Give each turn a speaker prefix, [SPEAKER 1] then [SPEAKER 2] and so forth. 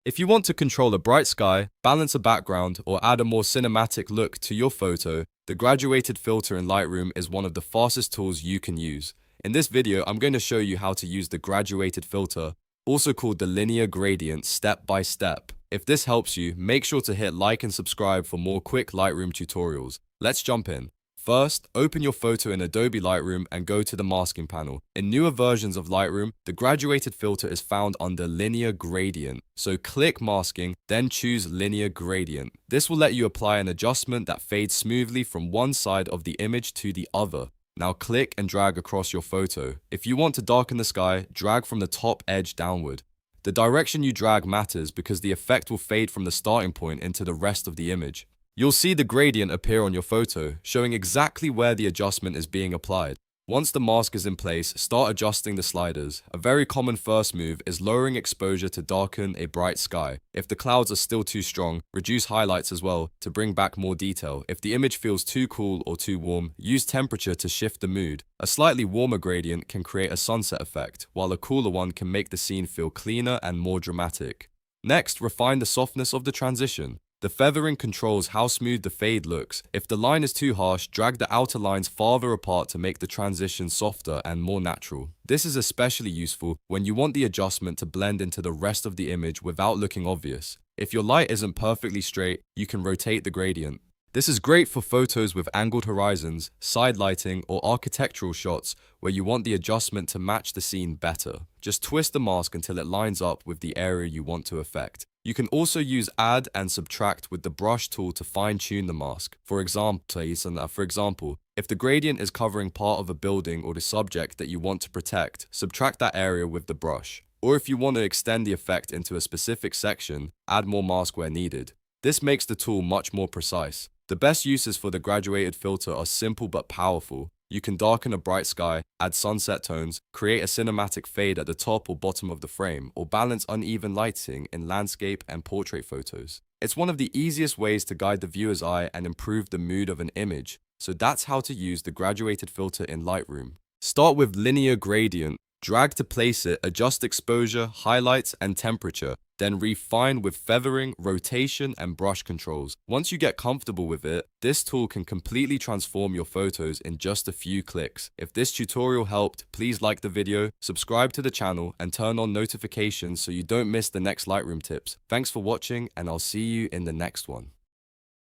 [SPEAKER 1] If you want to control a bright sky, balance a background, or add a more cinematic look to your photo, the graduated filter in Lightroom is one of the fastest tools you can use. In this video, I'm going to show you how to use the graduated filter, also called the linear gradient, step by step. If this helps you, make sure to hit like and subscribe for more quick Lightroom tutorials. Let's jump in. First, open your photo in Adobe Lightroom and go to the masking panel. In newer versions of Lightroom, the graduated filter is found under linear gradient. So click masking, then choose linear gradient. This will let you apply an adjustment that fades smoothly from one side of the image to the other. Now click and drag across your photo. If you want to darken the sky, drag from the top edge downward. The direction you drag matters because the effect will fade from the starting point into the rest of the image. You'll see the gradient appear on your photo, showing exactly where the adjustment is being applied. Once the mask is in place, start adjusting the sliders. A very common first move is lowering exposure to darken a bright sky. If the clouds are still too strong, reduce highlights as well to bring back more detail. If the image feels too cool or too warm, use temperature to shift the mood. A slightly warmer gradient can create a sunset effect, while a cooler one can make the scene feel cleaner and more dramatic. Next, refine the softness of the transition. The feathering controls how smooth the fade looks. If the line is too harsh, drag the outer lines farther apart to make the transition softer and more natural. This is especially useful when you want the adjustment to blend into the rest of the image without looking obvious. If your light isn't perfectly straight, you can rotate the gradient. This is great for photos with angled horizons, side lighting, or architectural shots where you want the adjustment to match the scene better. Just twist the mask until it lines up with the area you want to affect. You can also use add and subtract with the brush tool to fine-tune the mask. For example, if the gradient is covering part of a building or the subject that you want to protect, subtract that area with the brush. Or if you want to extend the effect into a specific section, add more mask where needed. This makes the tool much more precise. The best uses for the graduated filter are simple but powerful. You can darken a bright sky, add sunset tones, create a cinematic fade at the top or bottom of the frame, or balance uneven lighting in landscape and portrait photos. It's one of the easiest ways to guide the viewer's eye and improve the mood of an image. So that's how to use the graduated filter in Lightroom. Start with linear gradient. Drag to place it, adjust exposure, highlights, and temperature. Then refine with feathering, rotation, and brush controls. Once you get comfortable with it, this tool can completely transform your photos in just a few clicks. If this tutorial helped, please like the video, subscribe to the channel, and turn on notifications so you don't miss the next Lightroom tips. Thanks for watching, and I'll see you in the next one.